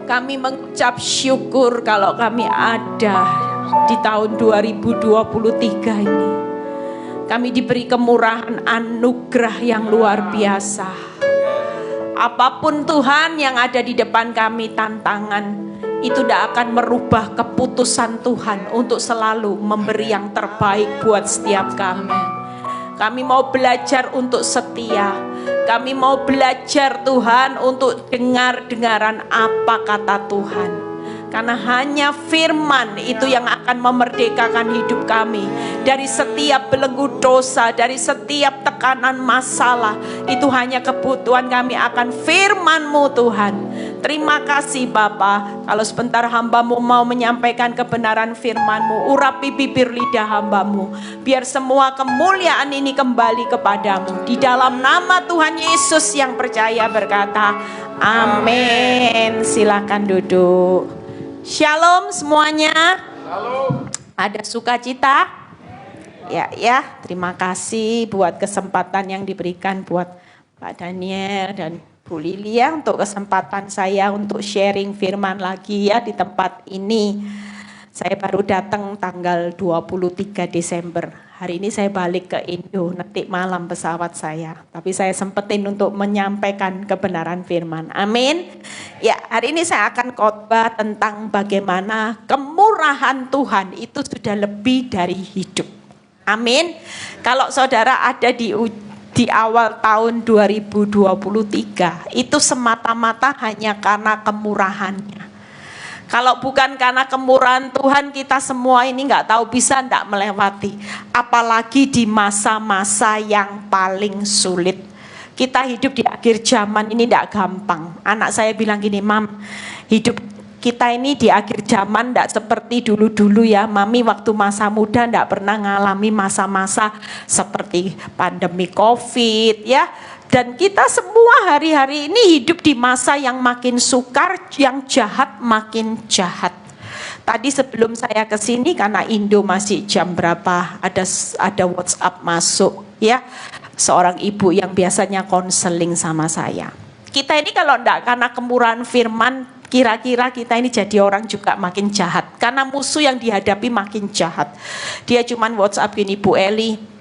Kami mengucap syukur kalau kami ada di tahun 2023 ini. Kami diberi kemurahan anugerah yang luar biasa. Apapun Tuhan yang ada di depan kami, tantangan itu tidak akan merubah keputusan Tuhan untuk selalu memberi yang terbaik buat setiap kami. Kami mau belajar untuk setia. Kami mau belajar Tuhan untuk dengar-dengaran apa kata Tuhan. Karena hanya firman itu yang akan memerdekakan hidup kami dari setiap belenggu dosa, dari setiap tekanan masalah. Itu hanya kebutuhan kami akan firman-Mu Tuhan. Terima kasih Bapa. Kalau sebentar hamba-Mu mau menyampaikan kebenaran firman-Mu, urapi bibir lidah hamba-Mu. Biar semua kemuliaan ini kembali kepadamu. Di dalam nama Tuhan Yesus yang percaya berkata, amin. Silakan duduk. Shalom semuanya. Halo. Ada sukacita? Ya, terima kasih buat kesempatan yang diberikan buat Pak Daniel dan Bu Lilia untuk kesempatan saya untuk sharing firman lagi ya di tempat ini. Saya baru datang tanggal 23 Desember. Hari ini saya balik ke Indo, nanti malam pesawat saya. Tapi saya sempetin untuk menyampaikan kebenaran firman. Amin. Ya, hari ini saya akan khotbah tentang bagaimana kemurahan Tuhan itu sudah lebih dari hidup. Amin. Kalau saudara ada di awal tahun 2023, itu semata-mata hanya karena kemurahannya. Kalau bukan karena kemurahan Tuhan, kita semua ini nggak tahu bisa nggak melewati. Apalagi di masa-masa yang paling sulit. Kita hidup di akhir zaman ini nggak gampang. Anak saya bilang gini, Mam, hidup kita ini di akhir zaman nggak seperti dulu-dulu ya. Mami waktu masa muda nggak pernah ngalami masa-masa seperti pandemi COVID ya. Dan kita semua hari-hari ini hidup di masa yang makin sukar, yang jahat makin jahat. Tadi sebelum saya ke sini karena Indo masih jam berapa, ada WhatsApp masuk ya. Seorang ibu yang biasanya konseling sama saya. Kita ini kalau enggak karena kemurahan firman, kira-kira kita ini jadi orang juga makin jahat. Karena musuh yang dihadapi makin jahat. Dia cuman WhatsApp gini, Bu Eli,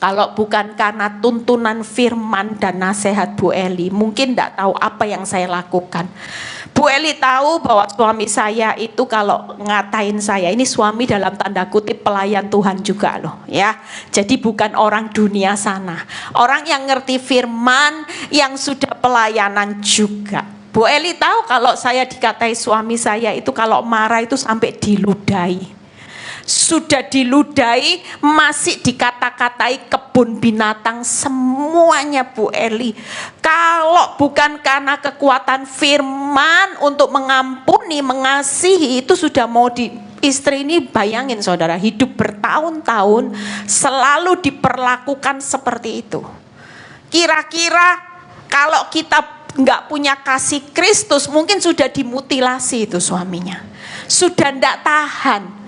kalau bukan karena tuntunan firman dan nasihat Bu Eli, mungkin tidak tahu apa yang saya lakukan. Bu Eli tahu bahwa suami saya itu kalau ngatain saya, ini suami dalam tanda kutip pelayan Tuhan juga loh ya. Jadi bukan orang dunia sana. Orang yang ngerti firman, yang sudah pelayanan juga. Bu Eli tahu kalau saya dikatai suami saya itu kalau marah itu sampai diludahi. Sudah diludahi, masih dikata-katai kebun binatang semuanya Bu Eli. Kalau bukan karena kekuatan firman untuk mengampuni, mengasihi, itu sudah mau istri ini bayangin saudara, hidup bertahun-tahun selalu diperlakukan seperti itu. Kira-kira kalau kita nggak punya kasih Kristus, mungkin sudah dimutilasi itu suaminya. Sudah nggak tahan.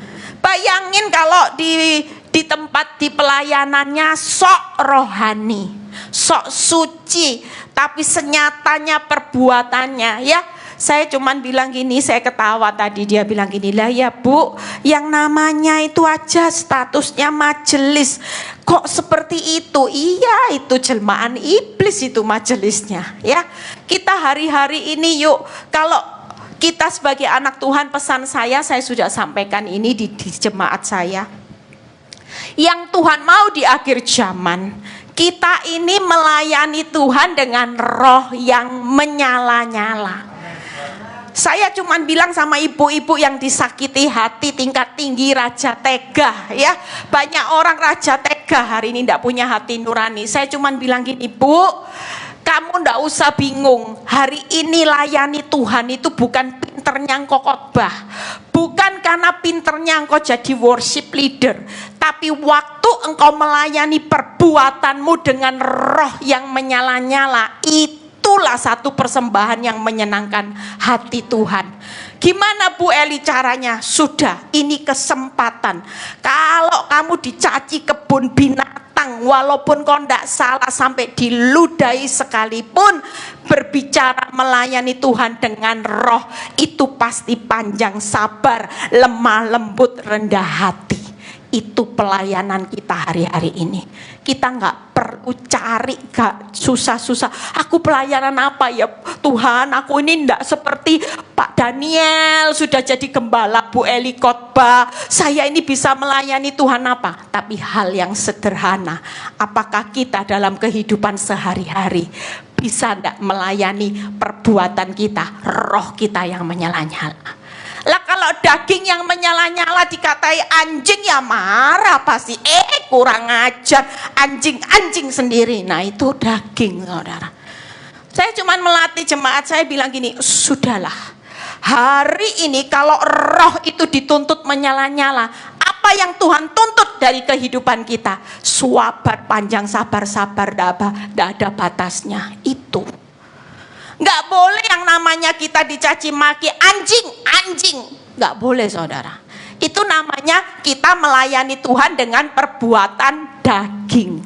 Bayangin kalau di tempat di pelayanannya sok rohani, sok suci, tapi senyatanya perbuatannya ya. Saya cuman bilang gini, saya ketawa tadi, dia bilang gini, lah ya Bu, yang namanya itu aja statusnya majelis, kok seperti itu? Iya, itu jelmaan iblis itu majelisnya ya. Kita hari-hari ini yuk, kalau kita sebagai anak Tuhan, pesan saya sudah sampaikan ini di jemaat saya. Yang Tuhan mau di akhir zaman, kita ini melayani Tuhan dengan roh yang menyala-nyala. Saya cuman bilang sama ibu-ibu yang disakiti hati tingkat tinggi, raja tega ya. Banyak orang raja tega hari ini tidak punya hati nurani. Saya cuman bilang gini, Bu, kamu ndak usah bingung. Hari ini layani Tuhan itu bukan pinternya engkau khotbah, bukan karena pinternya engkau jadi worship leader, tapi waktu engkau melayani perbuatanmu dengan roh yang menyala-nyala, itu itulah satu persembahan yang menyenangkan hati Tuhan. Gimana Bu Eli caranya? Sudah, ini kesempatan. Kalau kamu dicaci kebun binatang, walaupun kau tidak salah sampai diludahi sekalipun, berbicara melayani Tuhan dengan roh, itu pasti panjang sabar, lemah lembut, rendah hati. Itu pelayanan kita hari-hari ini. Kita nggak perlu cari gak susah-susah. Aku pelayanan apa ya Tuhan? Aku ini nggak seperti Pak Daniel sudah jadi gembala, Bu Eli khotbah. Saya ini bisa melayani Tuhan apa? Tapi hal yang sederhana. Apakah kita dalam kehidupan sehari-hari bisa nggak melayani perbuatan kita, roh kita yang menyala-nyala? Lah kalau daging yang menyala-nyala dikatai anjing ya marah pasti. Kurang ajar, anjing sendiri. Nah itu daging, saudara. Saya cuma melatih jemaat, saya bilang gini, sudahlah. Hari ini kalau roh itu dituntut menyala-nyala, apa yang Tuhan tuntut dari kehidupan kita? Sabar, panjang sabar-sabar, tidak ada batasnya. Itu. Nggak boleh yang namanya kita dicaci maki anjing. Nggak boleh saudara. Itu namanya kita melayani Tuhan dengan perbuatan daging.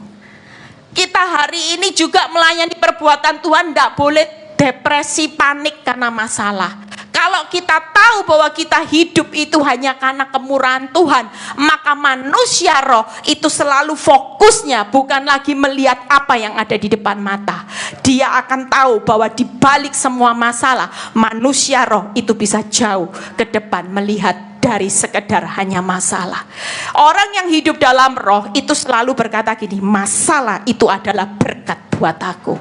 Kita hari ini juga melayani perbuatan Tuhan, nggak boleh depresi, panik karena masalah. Kalau kita tahu bahwa kita hidup itu hanya karena kemurahan Tuhan, maka manusia roh itu selalu fokusnya bukan lagi melihat apa yang ada di depan mata. Dia akan tahu bahwa di balik semua masalah, manusia roh itu bisa jauh ke depan melihat dari sekedar hanya masalah. Orang yang hidup dalam roh itu selalu berkata gini, masalah itu adalah berkat buat aku.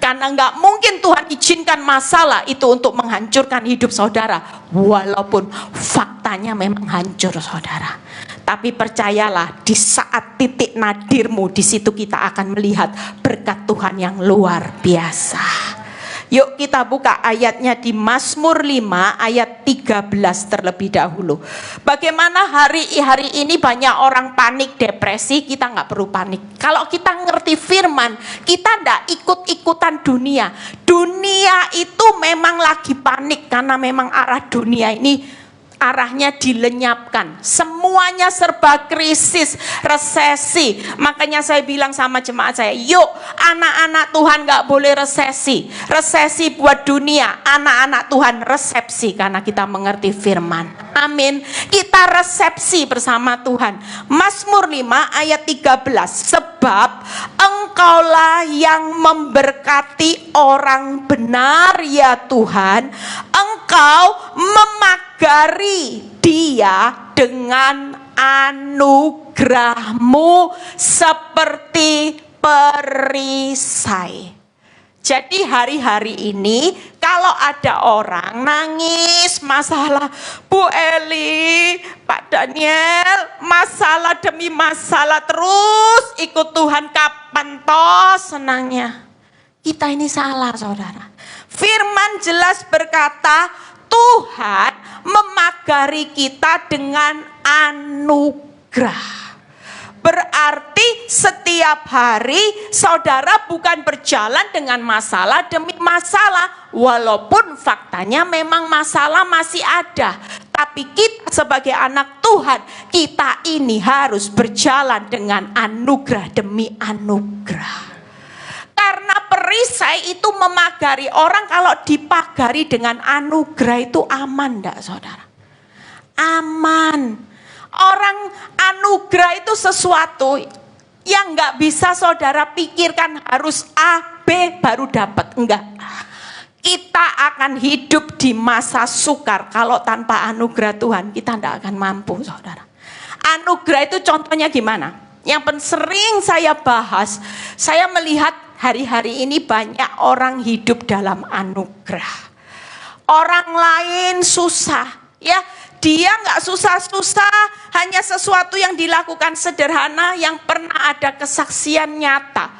Karena nggak mungkin Tuhan izinkan masalah itu untuk menghancurkan hidup saudara, walaupun faktanya memang hancur saudara. Tapi percayalah, di saat titik nadirmu, di situ kita akan melihat berkat Tuhan yang luar biasa. Yuk kita buka ayatnya di Mazmur 5 ayat 13 terlebih dahulu. Bagaimana hari ini banyak orang panik, depresi, kita nggak perlu panik. Kalau kita ngerti firman, kita nggak ikut-ikutan dunia. Dunia itu memang lagi panik karena memang arah dunia ini arahnya dilenyapkan. Semuanya serba krisis, resesi. Makanya saya bilang sama jemaat saya, yuk anak-anak Tuhan gak boleh resesi. Resesi buat dunia, anak-anak Tuhan resepsi karena kita mengerti firman. Amin. Kita resepsi bersama Tuhan. Mazmur 5 ayat 13. Sebab Engkaulah yang memberkati orang benar ya Tuhan. Engkau memagari dia dengan anugerah-Mu seperti perisai. Jadi hari-hari ini kalau ada orang nangis masalah, Bu Eli, Pak Daniel, masalah demi masalah terus ikut Tuhan, kapan toh senangnya? Kita ini salah saudara. Firman jelas berkata Tuhan memagari kita dengan anugerah. Berarti setiap hari saudara bukan berjalan dengan masalah demi masalah. Walaupun faktanya memang masalah masih ada. Tapi kita sebagai anak Tuhan, kita ini harus berjalan dengan anugerah demi anugerah. Karena perisai itu memagari. Orang kalau dipagari dengan anugerah itu aman enggak saudara? Aman. Orang anugerah itu sesuatu yang nggak bisa saudara pikirkan harus A, B baru dapat. Enggak. Kita akan hidup di masa sukar. Kalau tanpa anugerah Tuhan kita enggak akan mampu saudara. Anugerah itu contohnya gimana? Yang sering saya bahas, saya melihat hari-hari ini banyak orang hidup dalam anugerah. Orang lain susah, ya. Dia nggak susah-susah, hanya sesuatu yang dilakukan sederhana yang pernah ada kesaksian nyata.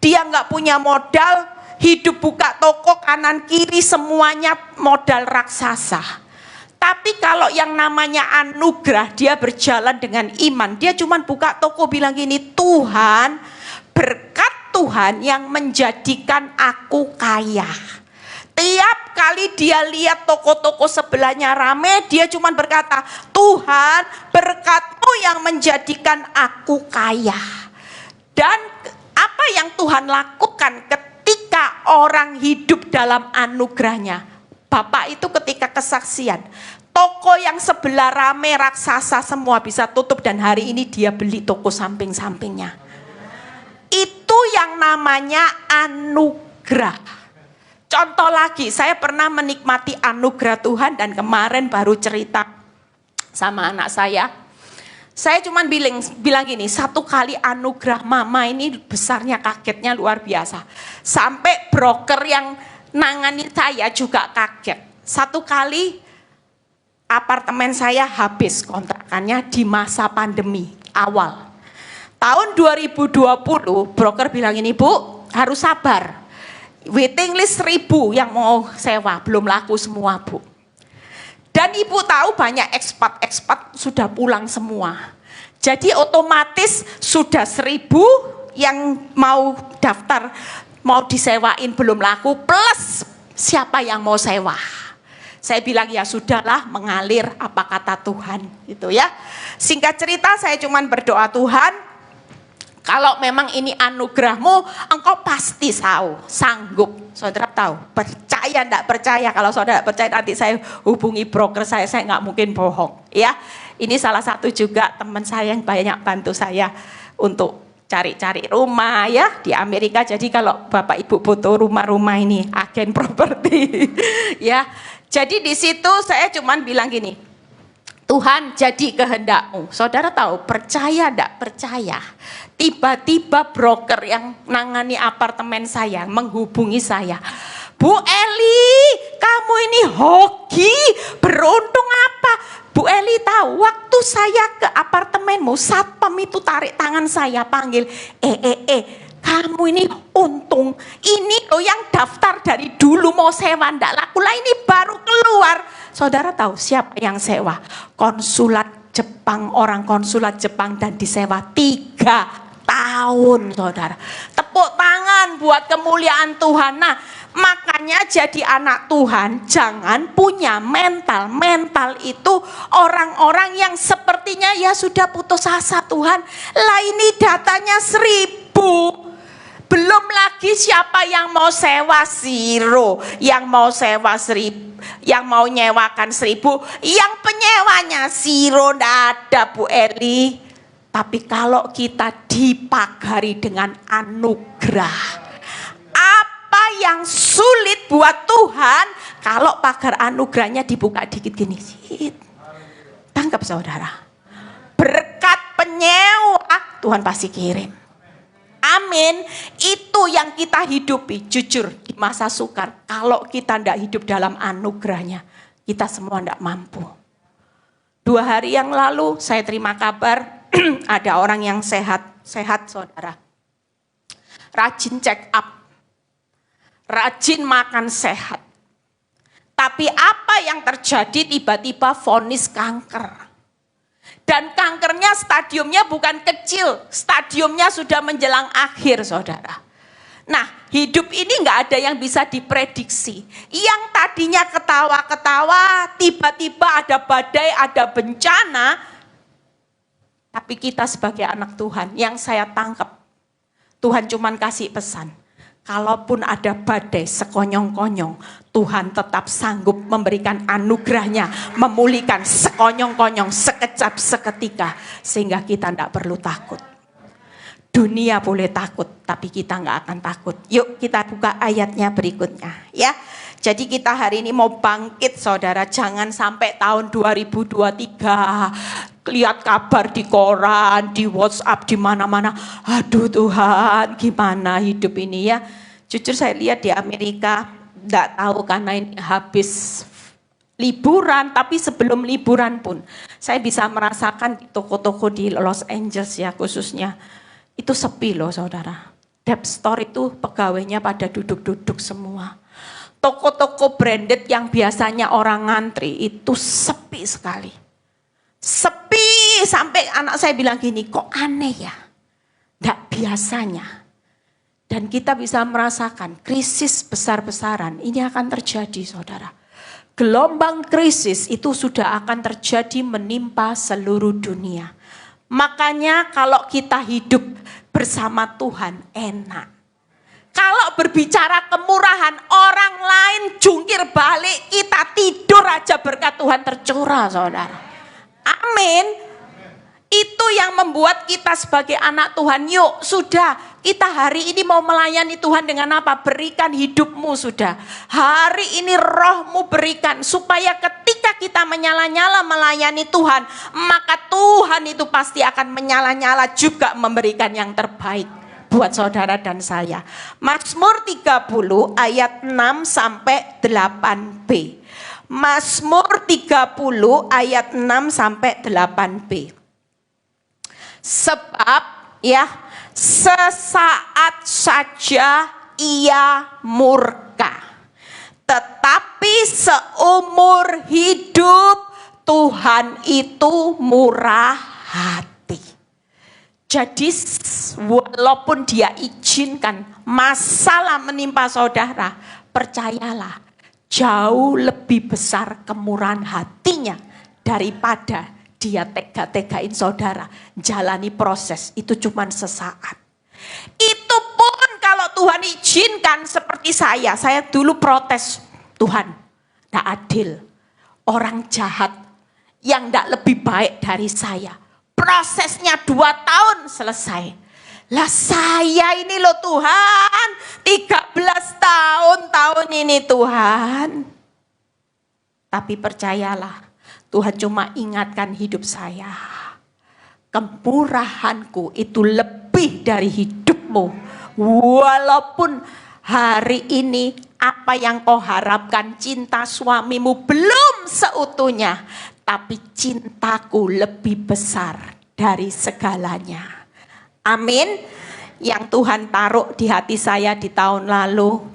Dia nggak punya modal, hidup buka toko kanan kiri semuanya modal raksasa. Tapi kalau yang namanya anugerah, dia berjalan dengan iman. Dia cuma buka toko bilang gini, Tuhan berkat Tuhan yang menjadikan aku kaya. Tiap kali dia lihat toko-toko sebelahnya rame, dia cuma berkata, Tuhan, berkat-Mu yang menjadikan aku kaya. Dan apa yang Tuhan lakukan ketika orang hidup dalam anugerahnya? Bapak itu ketika kesaksian, toko yang sebelah rame raksasa semua bisa tutup dan hari ini dia beli toko samping-sampingnya. Itu yang namanya anugerah. Contoh lagi, saya pernah menikmati anugerah Tuhan dan kemarin baru cerita sama anak saya. Saya cuma bilang gini, satu kali anugerah mama ini besarnya kagetnya luar biasa. Sampai broker yang nangani saya juga kaget. Satu kali apartemen saya habis kontrakannya di masa pandemi awal. Tahun 2020 broker bilang ini, Bu harus sabar. Waiting list 1.000 yang mau sewa, belum laku semua, Bu. Dan ibu tahu banyak ekspat sudah pulang semua. Jadi otomatis sudah 1.000 yang mau daftar, mau disewain belum laku, plus siapa yang mau sewa. Saya bilang ya sudahlah, mengalir apa kata Tuhan, gitu ya. Singkat cerita saya cuman berdoa, Tuhan, kalau memang ini anugerah-Mu, Engkau pasti sanggup. Saudara tahu, percaya enggak percaya. Kalau saudara percaya nanti saya hubungi broker saya nggak mungkin bohong. Ya, ini salah satu juga teman saya yang banyak bantu saya untuk cari-cari rumah ya di Amerika. Jadi kalau Bapak Ibu butuh rumah-rumah ini, agen properti ya. Jadi di situ saya cuman bilang gini, Tuhan jadi kehendak-Mu. Saudara tahu, percaya enggak percaya. Tiba-tiba broker yang nangani apartemen saya menghubungi saya. Bu Eli, kamu ini hoki, beruntung apa? Bu Eli tahu, waktu saya ke apartemenmu, satpam itu tarik tangan saya, panggil, kamu ini untung, ini loh yang daftar dari dulu mau sewa ndak laku lah, ini baru keluar. Saudara tahu siapa yang sewa? Konsulat Jepang, orang konsulat Jepang, dan disewa 3 tahun, saudara. Tepuk tangan buat kemuliaan Tuhan. Nah, makanya jadi anak Tuhan jangan punya mental itu orang-orang yang sepertinya ya sudah putus asa, Tuhan. Lah ini datanya 1.000. Belum lagi siapa yang mau sewa 0, yang mau sewa 1.000, yang mau nyewakan 1.000, yang penyewanya 0, ndak ada Bu Eli. Tapi kalau kita dipagari dengan anugerah, apa yang sulit buat Tuhan kalau pagar anugerahnya dibuka dikit gini, tangkap saudara. Berkat penyewa Tuhan pasti kirim. Amin. Itu yang kita hidupi. Jujur di masa sukar, kalau kita tidak hidup dalam anugerahnya, kita semua tidak mampu. 2 hari yang lalu saya terima kabar ada orang yang sehat saudara. Rajin check up, rajin makan sehat. Tapi apa yang terjadi, tiba-tiba vonis kanker. Dan kankernya stadiumnya bukan kecil, stadiumnya sudah menjelang akhir, saudara. Nah, hidup ini nggak ada yang bisa diprediksi. Yang tadinya ketawa-ketawa, tiba-tiba ada badai, ada bencana. Tapi kita sebagai anak Tuhan, yang saya tangkap, Tuhan cuman kasih pesan. Kalaupun ada badai sekonyong-konyong, Tuhan tetap sanggup memberikan anugerahnya, memulihkan sekonyong-konyong, sekejap, seketika. Sehingga kita tidak perlu takut. Dunia boleh takut, tapi kita nggak akan takut. Yuk kita buka ayatnya berikutnya. Ya. Jadi kita hari ini mau bangkit, saudara. Jangan sampai tahun 2023 lihat kabar di koran, di WhatsApp, di mana-mana. Aduh Tuhan, gimana hidup ini ya? Jujur saya lihat di Amerika, enggak tahu karena ini habis liburan, tapi sebelum liburan pun saya bisa merasakan di toko-toko di Los Angeles ya khususnya. Itu sepi loh saudara. Dep store itu pegawainya pada duduk-duduk semua. Toko-toko branded yang biasanya orang ngantri itu sepi sekali. Sepi sampai anak saya bilang gini, kok aneh ya? Nggak biasanya. Dan kita bisa merasakan krisis besar-besaran ini akan terjadi, saudara. Gelombang krisis itu sudah akan terjadi menimpa seluruh dunia. Makanya kalau kita hidup bersama Tuhan enak. Kalau berbicara kemurahan, orang lain jungkir balik, kita tidur aja berkat Tuhan tercurah, saudara. Amin. Itu yang membuat kita sebagai anak Tuhan, yuk sudah kita hari ini mau melayani Tuhan dengan apa? Berikan hidupmu sudah. Hari ini rohmu berikan supaya ketika kita menyala-nyala melayani Tuhan, maka Tuhan itu pasti akan menyala-nyala juga memberikan yang terbaik buat saudara dan saya. Mazmur 30 ayat 6 sampai 8b. Mazmur 30 ayat 6 sampai 8b. Sebab ya sesaat saja ia murka, tetapi seumur hidup Tuhan itu murah hati. Jadi walaupun dia izinkan masalah menimpa saudara, percayalah jauh lebih besar kemurahan hatinya daripada dia tega-tegain saudara, jalani proses itu cuma sesaat. Itu pun kalau Tuhan izinkan seperti saya dulu protes, Tuhan, tidak adil. Orang jahat yang tidak lebih baik dari saya, prosesnya 2 tahun selesai. Lah saya ini loh Tuhan, 13 tahun ini Tuhan. Tapi percayalah, Tuhan cuma ingatkan hidup saya. Kemurahanku itu lebih dari hidupmu. Walaupun hari ini apa yang kau harapkan, cinta suamimu belum seutuhnya. Tapi cintaku lebih besar dari segalanya. Amin. Yang Tuhan taruh di hati saya di tahun lalu,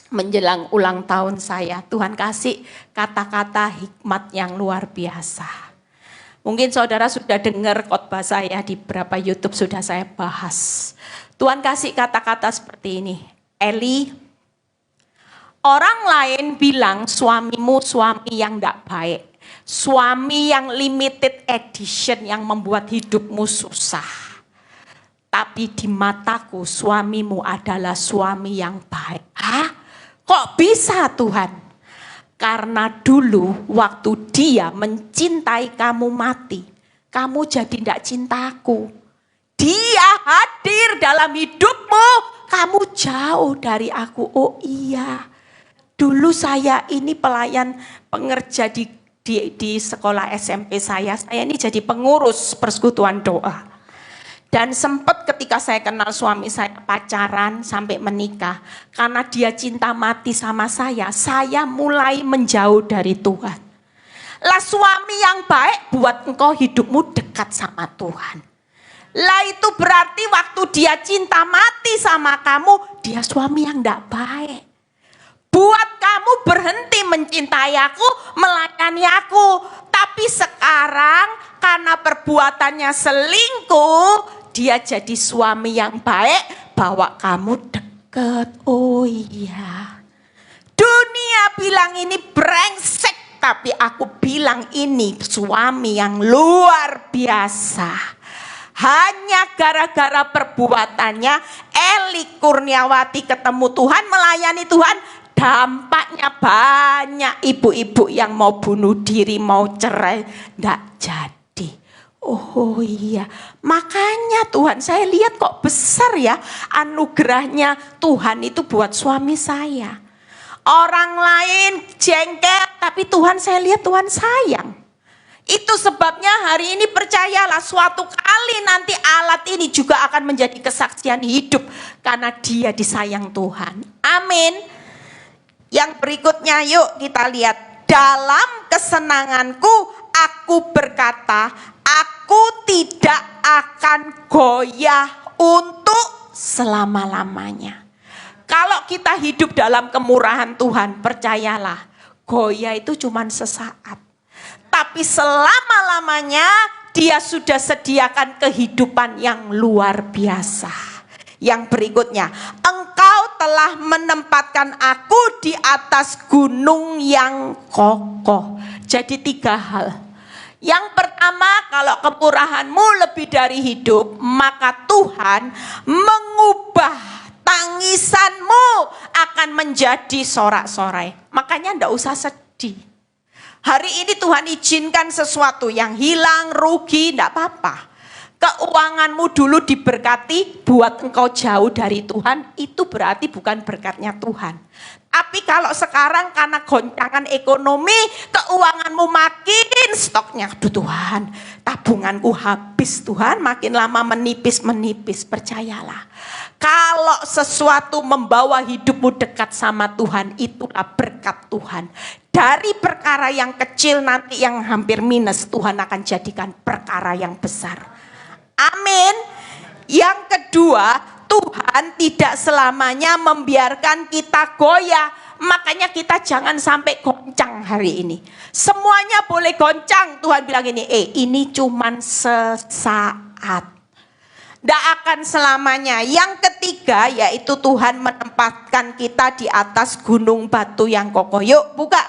menjelang ulang tahun saya, Tuhan kasih kata-kata hikmat yang luar biasa. Mungkin saudara sudah dengar khotbah saya di beberapa YouTube, sudah saya bahas. Tuhan kasih kata-kata seperti ini, Eli, orang lain bilang suamimu suami yang tidak baik, suami yang limited edition yang membuat hidupmu susah. Tapi di mataku suamimu adalah suami yang baik. Hah? Kok bisa Tuhan? Karena dulu waktu dia mencintai kamu mati, kamu jadi tidak cintaku. Dia hadir dalam hidupmu, kamu jauh dari aku. Oh iya, dulu saya ini pelayan pengerja di sekolah SMP saya ini jadi pengurus persekutuan doa. Dan sempat ketika saya kenal suami saya pacaran sampai menikah, karena dia cinta mati sama saya mulai menjauh dari Tuhan. Lah suami yang baik buat engkau hidupmu dekat sama Tuhan. Lah itu berarti waktu dia cinta mati sama kamu, dia suami yang tidak baik. Buat kamu berhenti mencintai aku, melayani aku. Tapi sekarang karena perbuatannya selingkuh, dia jadi suami yang baik, bawa kamu deket. Oh iya. Dunia bilang ini brengsek, tapi aku bilang ini suami yang luar biasa. Hanya gara-gara perbuatannya, Eli Kurniawati ketemu Tuhan, melayani Tuhan. Dampaknya banyak ibu-ibu yang mau bunuh diri, mau cerai, tidak jadi. Oh iya, makanya Tuhan saya lihat kok besar ya anugerahnya Tuhan itu buat suami saya. Orang lain jengkel, tapi Tuhan saya lihat Tuhan sayang. Itu sebabnya hari ini percayalah suatu kali nanti alat ini juga akan menjadi kesaksian hidup karena dia disayang Tuhan. Amin. Yang berikutnya yuk kita lihat. Dalam kesenanganku aku berkata, aku tidak akan goyah untuk selama-lamanya. Kalau kita hidup dalam kemurahan Tuhan, percayalah, goyah itu cuma sesaat. Tapi selama-lamanya dia sudah sediakan kehidupan yang luar biasa. Yang berikutnya, engkau telah menempatkan aku di atas gunung yang kokoh. Jadi 3 hal. Yang pertama, kalau kemurahanmu lebih dari hidup, maka Tuhan mengubah tangisanmu akan menjadi sorak-sorai. Makanya enggak usah sedih. Hari ini Tuhan izinkan sesuatu yang hilang, rugi, enggak apa-apa. Keuanganmu dulu diberkati, buat engkau jauh dari Tuhan, itu berarti bukan berkatnya Tuhan. Tapi kalau sekarang karena goncangan ekonomi, keuanganmu makin stoknya, aduh Tuhan, tabunganku habis Tuhan, makin lama menipis, percayalah. Kalau sesuatu membawa hidupmu dekat sama Tuhan, itulah berkat Tuhan. Dari perkara yang kecil nanti yang hampir minus, Tuhan akan jadikan perkara yang besar. Amin. Yang kedua, Tuhan tidak selamanya membiarkan kita goyah. Makanya kita jangan sampai goncang hari ini. Semuanya boleh goncang. Tuhan bilang ini cuman sesaat. Tidak akan selamanya. Yang ketiga yaitu Tuhan menempatkan kita di atas gunung batu yang kokoh. Yuk buka.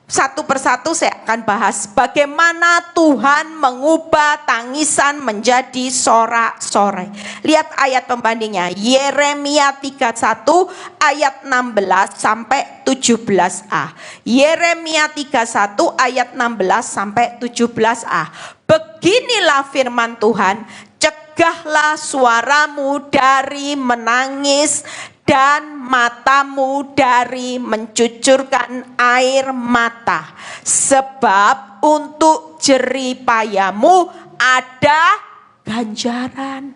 Satu persatu saya akan bahas bagaimana Tuhan mengubah tangisan menjadi sorak-sorai. Lihat ayat pembandingnya, Yeremia 31 ayat 16 sampai 17a. Yeremia 31 ayat 16 sampai 17a. Beginilah firman Tuhan, cegahlah suaramu dari menangis dan matamu dari mencucurkan air mata. Sebab untuk jerih payamu ada ganjaran.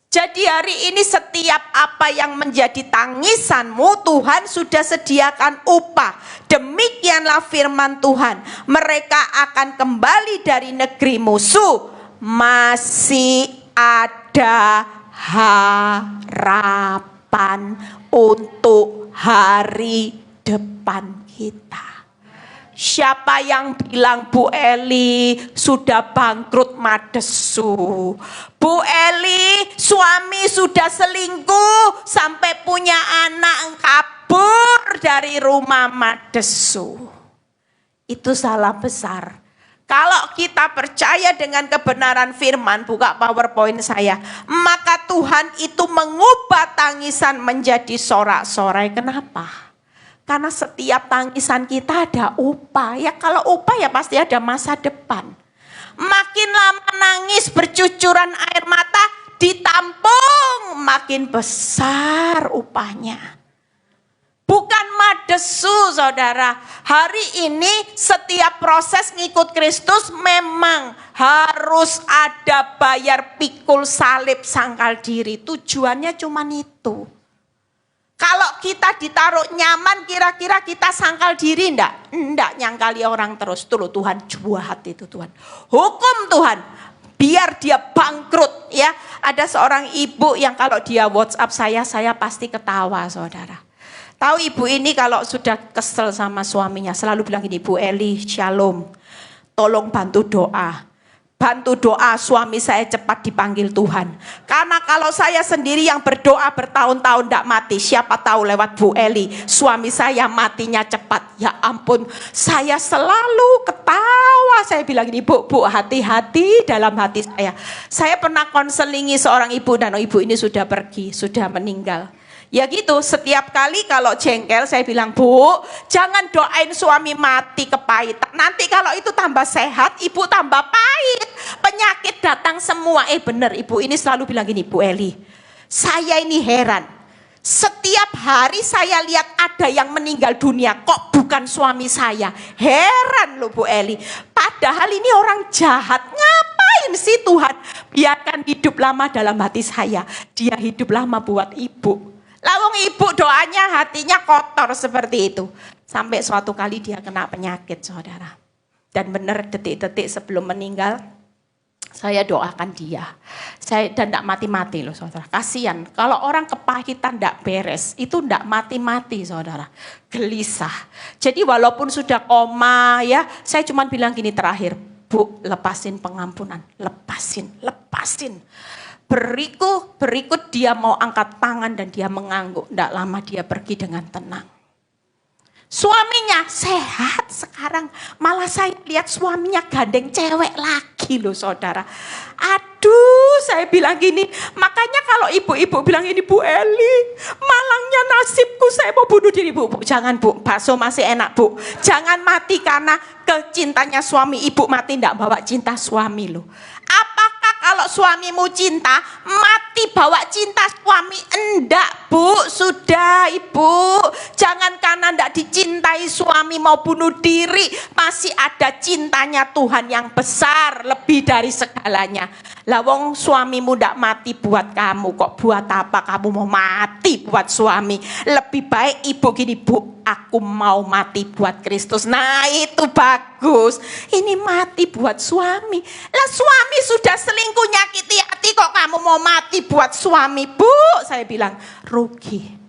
Jadi hari ini setiap apa yang menjadi tangisanmu, Tuhan sudah sediakan upah. Demikianlah firman Tuhan. Mereka akan kembali dari negeri musuh. Masih ada harapan untuk hari depan kita. Siapa yang bilang Bu Eli sudah bangkrut madesu? Bu Eli suami sudah selingkuh sampai punya anak kabur dari rumah madesu. Itu salah besar. Kalau kita percaya dengan kebenaran firman, buka PowerPoint saya, maka Tuhan itu mengubah tangisan menjadi sorak-sorai. Kenapa? Karena setiap tangisan kita ada upah. Ya kalau upah ya pasti ada masa depan. Makin lama nangis bercucuran air mata, ditampung makin besar upahnya. Bukan madesu saudara. Hari ini setiap proses ngikut Kristus memang harus ada bayar pikul salib sangkal diri. Tujuannya cuma itu. Kalau kita ditaruh nyaman kira-kira kita sangkal diri enggak? Enggak nyangkali orang terus. Tuh Tuhan jahat itu Tuhan. Hukum Tuhan. Biar dia bangkrut ya. Ada seorang ibu yang kalau dia WhatsApp saya pasti ketawa saudara. Tahu ibu ini kalau sudah kesel sama suaminya selalu bilang gini, Bu Eli, shalom, tolong bantu doa. Bantu doa suami saya cepat dipanggil Tuhan. Karena kalau saya sendiri yang berdoa bertahun-tahun tidak mati, siapa tahu lewat Bu Eli suami saya matinya cepat. Ya ampun, saya selalu ketawa. Saya bilang gini, Bu hati-hati dalam hati saya. Saya pernah konselingi seorang ibu dan ibu ini sudah pergi, sudah meninggal. Ya gitu, setiap kali kalau jengkel saya bilang, Bu, jangan doain suami mati kepahitan. Nanti kalau itu tambah sehat, ibu tambah pahit. Penyakit datang semua. Bener, ibu ini selalu bilang gini, Bu Eli, saya ini heran. Setiap hari saya lihat ada yang meninggal dunia, kok bukan suami saya. Heran loh Bu Eli. Padahal ini orang jahat, ngapain sih Tuhan? Biarkan hidup lama dalam hati saya. Dia hidup lama buat ibu. Lawang ibu doanya hatinya kotor seperti itu. Sampai suatu kali dia kena penyakit saudara. Dan benar detik-detik sebelum meninggal, saya doakan dia. Dan tidak mati-mati loh saudara. Kasihan kalau orang kepahitan tidak beres, itu tidak mati-mati saudara. Gelisah. Jadi walaupun sudah koma ya, saya cuma bilang gini terakhir, Bu lepasin pengampunan, lepasin. Berikut dia mau angkat tangan dan dia mengangguk. Tidak lama dia pergi dengan tenang. Suaminya sehat sekarang. Malah saya lihat suaminya gandeng cewek lagi loh saudara. Aduh, saya bilang gini. Makanya kalau ibu-ibu bilang ini, Bu Eli, malangnya nasibku saya mau bunuh diri. Bu, jangan Bu, bakso masih enak Bu. Jangan mati karena kecintanya suami. Ibu mati tidak bawa cinta suami loh. Apakah kalau suamimu cinta, mati bawa cinta suami? Enggak Bu, sudah Ibu. Jangan karena enggak dicintai suami mau bunuh diri. Masih ada cintanya Tuhan yang besar, lebih dari segalanya. Lah wong suamimu ndak mati buat kamu, kok buat apa kamu mau mati buat suami? Lebih baik ibu gini, Bu, aku mau mati buat Kristus. Nah itu bagus. Ini mati buat suami. Lah suami sudah selingkuh nyakiti hati, kok kamu mau mati buat suami? Bu, saya bilang rugi.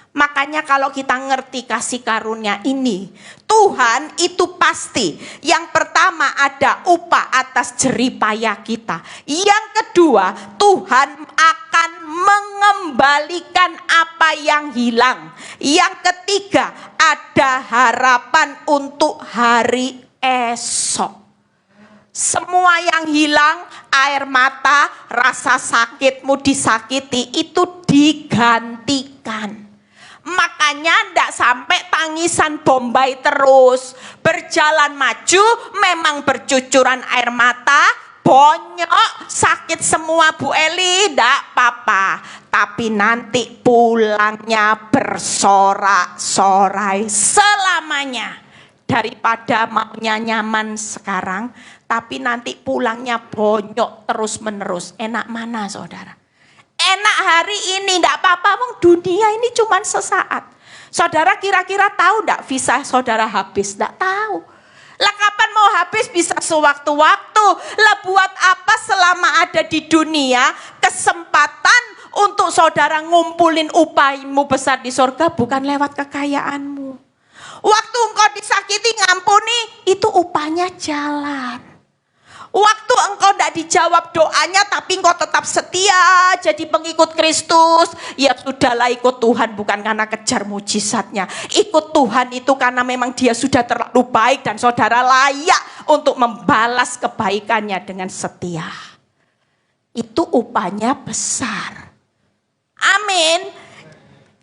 Makanya kalau kita ngerti kasih karunia ini, Tuhan itu pasti. Yang pertama ada upah atas jerih payah kita. Yang kedua, Tuhan akan mengembalikan apa yang hilang. Yang ketiga, ada harapan untuk hari esok. Semua yang hilang, air mata, rasa sakitmu disakiti, itu digantikan. Makanya ndak sampai tangisan Bombay terus. Berjalan maju memang bercucuran air mata, bonyok, sakit semua Bu Eli, ndak apa-apa. Tapi nanti pulangnya bersorak-sorai selamanya. Daripada maunya nyaman sekarang, tapi nanti pulangnya bonyok terus-menerus. Enak mana saudara? Enak hari ini, enggak apa-apa, wong dunia ini cuma sesaat. Saudara kira-kira tahu enggak visa saudara habis? Enggak tahu. Lah kapan mau habis? Bisa sewaktu-waktu. Lah buat apa selama ada di dunia kesempatan untuk saudara ngumpulin upahmu besar di surga bukan lewat kekayaanmu. Waktu engkau disakiti ngampuni, itu upahnya jalan. Waktu engkau tidak dijawab doanya tapi engkau tetap setia jadi pengikut Kristus, ya sudahlah ikut Tuhan bukan karena kejar mujizatnya. Ikut Tuhan itu karena memang dia sudah terlalu baik dan saudara layak untuk membalas kebaikannya dengan setia. Itu upahnya besar. Amin.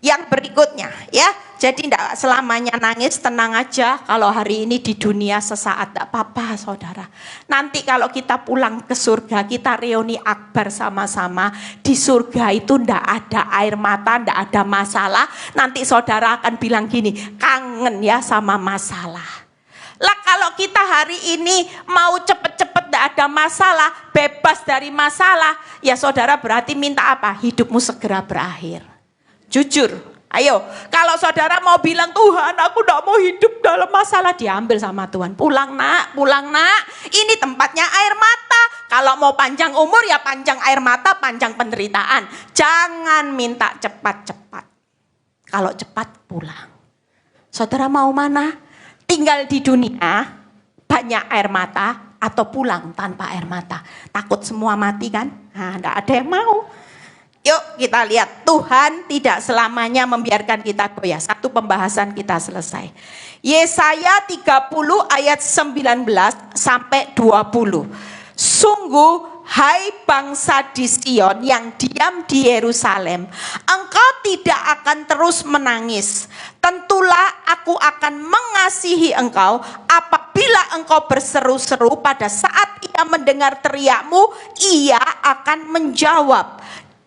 Yang berikutnya ya, jadi tidak selamanya nangis, tenang aja. Kalau hari ini di dunia sesaat tidak apa-apa saudara. Nanti kalau kita pulang ke surga, kita reuni akbar sama-sama. Di surga itu tidak ada air mata, tidak ada masalah. Nanti saudara akan bilang gini, kangen ya sama masalah. Lah kalau kita hari ini mau cepet-cepet tidak ada masalah, bebas dari masalah, ya saudara berarti minta apa? Hidupmu segera berakhir. Jujur, ayo. Kalau saudara mau bilang, Tuhan aku tidak mau hidup dalam masalah, diambil sama Tuhan. Pulang nak, pulang nak. Ini tempatnya air mata. Kalau mau panjang umur ya panjang air mata, panjang penderitaan. Jangan minta cepat-cepat. Kalau cepat pulang. Saudara mau mana? Tinggal di dunia banyak air mata atau pulang tanpa air mata? Takut semua mati kan? Nah, tidak ada yang mau. Yuk kita lihat, Tuhan tidak selamanya membiarkan kita goyah. Satu pembahasan kita selesai. Yesaya 30 ayat 19 sampai 20. Sungguh hai bangsa di Sion yang diam di Yerusalem, engkau tidak akan terus menangis. Tentulah aku akan mengasihi engkau apabila engkau berseru-seru. Pada saat ia mendengar teriakmu, ia akan menjawab.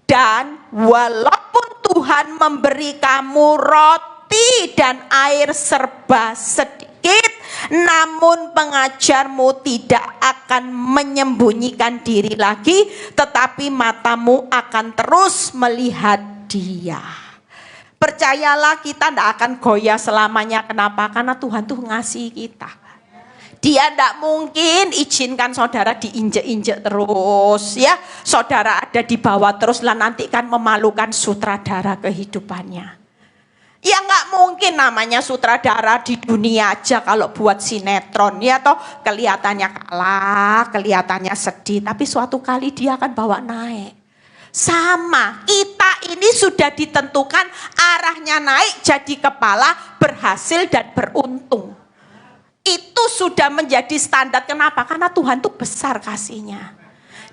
Dan walaupun Tuhan memberi kamu roti dan air serba sedikit, namun pengajarmu tidak akan menyembunyikan diri lagi, tetapi matamu akan terus melihat Dia. Percayalah, kita tidak akan goyah selamanya. Kenapa? Karena Tuhan tuh ngasihi kita. Dia tidak mungkin izinkan saudara diinjek-injek terus ya. Saudara ada di bawah terus, lah nanti kan memalukan sutradara kehidupannya. Ya nggak mungkin namanya sutradara di dunia aja kalau buat sinetron ya toh kelihatannya kalah, kelihatannya sedih, tapi suatu kali dia akan bawa naik. Sama, kita ini sudah ditentukan arahnya naik jadi kepala, berhasil dan beruntung. Itu sudah menjadi standar. Kenapa? Karena Tuhan itu besar kasihnya.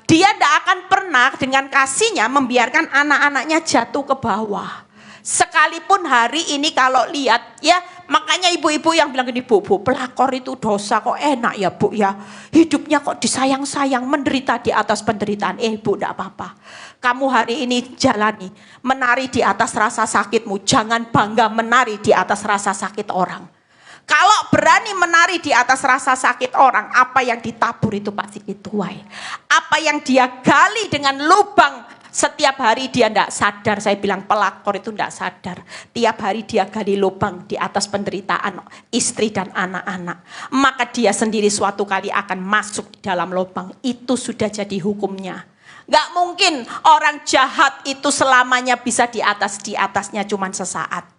Dia tidak akan pernah dengan kasihnya membiarkan anak-anaknya jatuh ke bawah. Sekalipun hari ini kalau lihat ya, makanya ibu-ibu yang bilang gini, bu, pelakor itu dosa kok enak ya bu ya. Hidupnya kok disayang-sayang, menderita di atas penderitaan. Bu, tidak apa-apa. Kamu hari ini jalani, menari di atas rasa sakitmu. Jangan bangga menari di atas rasa sakit orang. Kalau berani menari di atas rasa sakit orang, apa yang ditabur itu pasti dituai. Apa yang dia gali dengan lubang, setiap hari dia tidak sadar. Saya bilang pelakor itu tidak sadar. Tiap hari dia gali lubang di atas penderitaan istri dan anak-anak. Maka dia sendiri suatu kali akan masuk di dalam lubang. Itu sudah jadi hukumnya. Gak mungkin orang jahat itu selamanya bisa di atasnya cuma sesaat.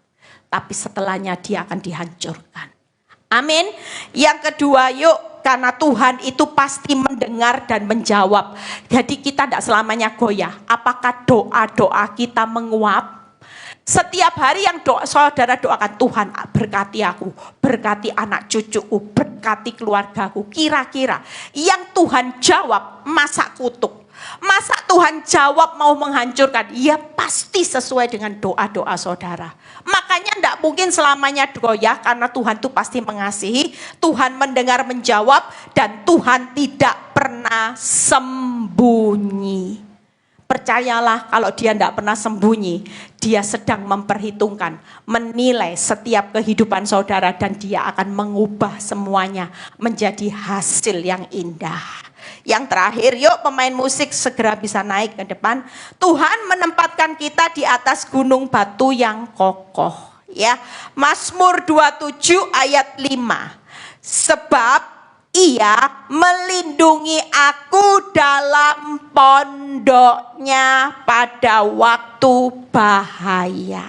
Tapi setelahnya dia akan dihancurkan. Amin. Yang kedua, yuk, karena Tuhan itu pasti mendengar dan menjawab. Jadi kita tidak selamanya goyah. Apakah doa-doa kita menguap? Setiap hari yang saudara doakan, Tuhan berkati aku, berkati anak cucuku, berkati keluargaku. Kira-kira yang Tuhan jawab masa kutuk? Masa Tuhan jawab mau menghancurkan? Ya pasti sesuai dengan doa-doa saudara. Makanya tidak mungkin selamanya goyah, karena Tuhan itu pasti mengasihi. Tuhan mendengar menjawab dan Tuhan tidak pernah sembunyi. Percayalah, kalau dia tidak pernah sembunyi, dia sedang memperhitungkan, menilai setiap kehidupan saudara, dan dia akan mengubah semuanya menjadi hasil yang indah. Yang terakhir, yuk pemain musik segera bisa naik ke depan. Tuhan menempatkan kita di atas gunung batu yang kokoh. Ya, Mazmur 27 ayat 5. Sebab Ia melindungi aku dalam pondoknya pada waktu bahaya.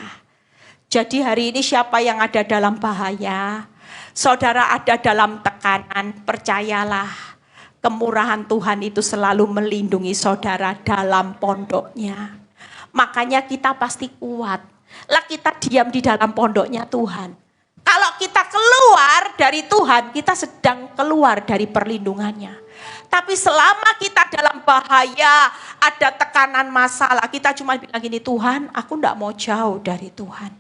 Jadi hari ini siapa yang ada dalam bahaya? Saudara ada dalam tekanan, percayalah. Kemurahan Tuhan itu selalu melindungi saudara dalam pondoknya. Makanya kita pasti kuat. Lah kita diam di dalam pondoknya Tuhan. Kalau kita keluar dari Tuhan, kita sedang keluar dari perlindungannya. Tapi selama kita dalam bahaya, ada tekanan masalah, kita cuma bilang gini, Tuhan, aku tidak mau jauh dari Tuhan.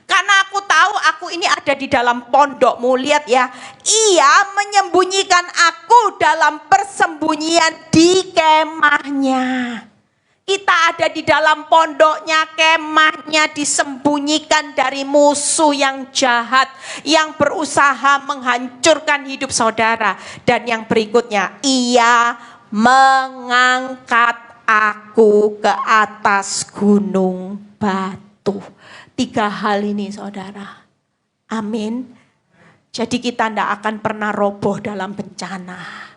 Karena aku tahu aku ini ada di dalam pondokmu. Lihat ya, Ia menyembunyikan aku dalam persembunyian di kemahnya. Kita ada di dalam pondoknya, kemahnya, disembunyikan dari musuh yang jahat, yang berusaha menghancurkan hidup saudara. Dan yang berikutnya, Ia mengangkat aku ke atas gunung batu. 3 hal ini saudara. Amin. Jadi kita tidak akan pernah roboh dalam bencana.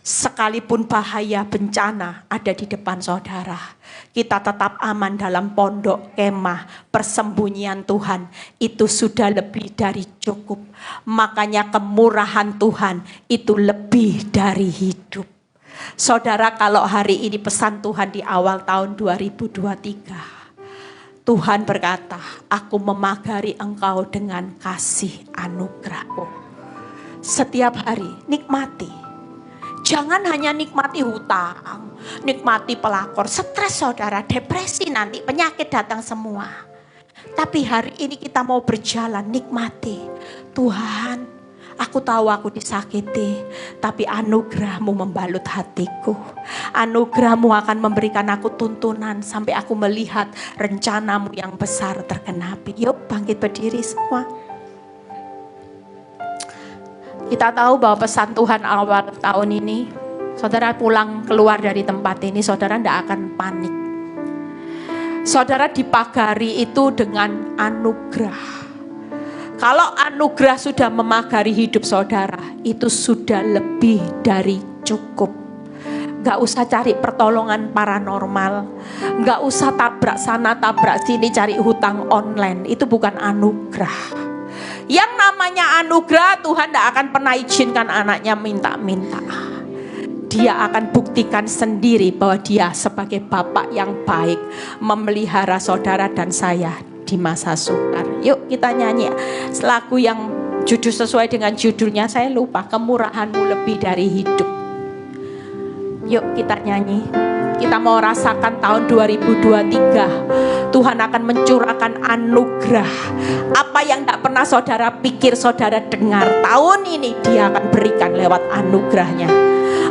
Sekalipun bahaya bencana ada di depan saudara, kita tetap aman dalam pondok kemah persembunyian Tuhan. Itu sudah lebih dari cukup. Makanya kemurahan Tuhan itu lebih dari hidup. Saudara, kalau hari ini pesan Tuhan di awal tahun 2023, Tuhan berkata, aku memagari engkau dengan kasih anugerahku. Setiap hari nikmati. Jangan hanya nikmati hutang, nikmati pelakor, stres saudara, depresi nanti, penyakit datang semua. Tapi hari ini kita mau berjalan, nikmati. Tuhan, aku tahu aku disakiti, tapi anugerah-Mu membalut hatiku. Anugerah-Mu akan memberikan aku tuntunan sampai aku melihat rencana-Mu yang besar tergenapi. Yuk bangkit berdiri semua. Kita tahu bahwa pesan Tuhan awal tahun ini, saudara pulang keluar dari tempat ini, saudara tidak akan panik. Saudara dipagari itu dengan anugerah. Kalau anugerah sudah memagari hidup saudara, itu sudah lebih dari cukup. Gak usah cari pertolongan paranormal, gak usah tabrak sana tabrak sini cari hutang online, itu bukan anugerah. Yang namanya anugerah, Tuhan tidak akan pernah izinkan anaknya minta-minta. dia akan buktikan sendiri bahwa dia sebagai Bapak yang baik memelihara saudara dan saya di masa sukar. Yuk kita nyanyi lagu yang judul sesuai dengan judulnya, saya lupa, kemurahan-Mu lebih dari hidup. Yuk kita nyanyi. Kita mau rasakan tahun 2023 Tuhan akan mencurahkan anugerah. Apa yang tak pernah saudara pikir, saudara dengar, tahun ini dia akan berikan lewat anugerahnya.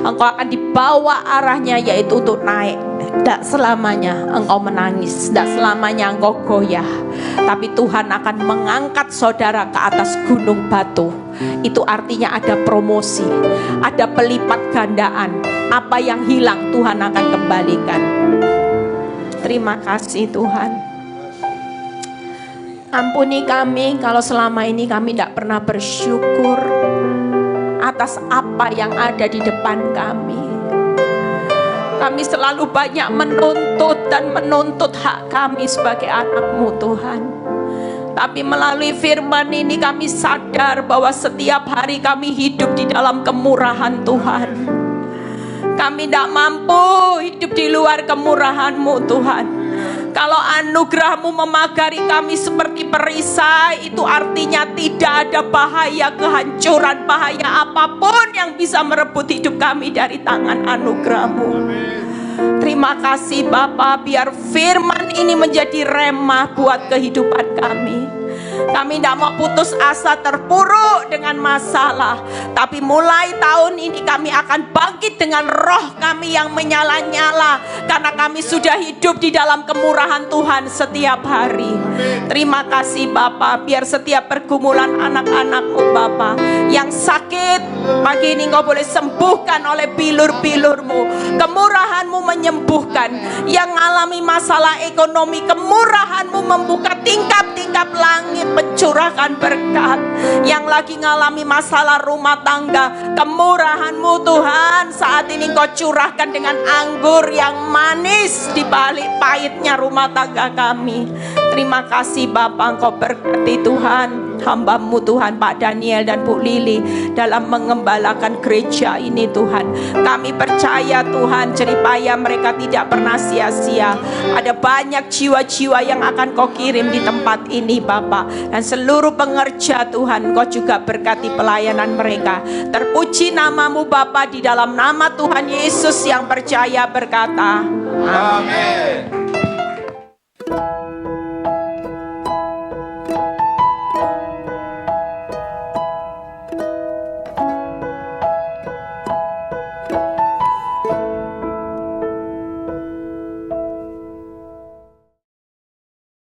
Engkau akan dibawa arahnya, yaitu untuk naik. Tidak selamanya engkau menangis, tidak selamanya engkau goyah, tapi Tuhan akan mengangkat saudara ke atas gunung batu. Itu artinya ada promosi, ada pelipat gandaan. Apa yang hilang Tuhan akan kembalikan. Terima kasih Tuhan. Ampuni kami kalau selama ini kami tidak pernah bersyukur atas apa yang ada di depan kami. Kami selalu banyak menuntut hak kami sebagai anak-Mu Tuhan. Tapi melalui firman ini kami sadar bahwa setiap hari kami hidup di dalam kemurahan Tuhan. Kami tidak mampu hidup di luar kemurahan-Mu Tuhan. Kalau anugerah-Mu memagari kami seperti perisai, itu artinya tidak ada bahaya kehancuran, bahaya apapun yang bisa merebut hidup kami dari tangan anugerah-Mu. Terima kasih Bapa, biar firman ini menjadi remah buat kehidupan kami. Kami tidak mau putus asa terpuruk dengan masalah, tapi mulai tahun ini kami akan bangkit dengan roh kami yang menyala-nyala, karena kami sudah hidup di dalam kemurahan Tuhan setiap hari. Terima kasih Bapa, biar setiap pergumulan anak-anak-Mu Bapa yang sakit pagi ini Engkau boleh sembuhkan oleh bilur-bilur-Mu. Kemurahan-Mu menyembuhkan. Yang mengalami masalah ekonomi, kemurahan-Mu membuka tingkap-tingkap langit, mencurahkan berkat. Yang lagi ngalami masalah rumah tangga, kemurahan-Mu Tuhan saat ini Engkau curahkan dengan anggur yang manis di balik pahitnya rumah tangga kami. Terima kasih Bapa, Engkau berkati Tuhan hamba-Mu Tuhan, Pak Daniel dan Bu Lili dalam mengembalakan gereja ini Tuhan. Kami percaya Tuhan, jeripaya mereka tidak pernah sia-sia. Ada banyak jiwa-jiwa yang akan Kau kirim di tempat ini Bapa. Dan seluruh pengerja Tuhan, Kau juga berkati pelayanan mereka. Terpuji nama-Mu Bapa, di dalam nama Tuhan Yesus yang percaya berkata, amin.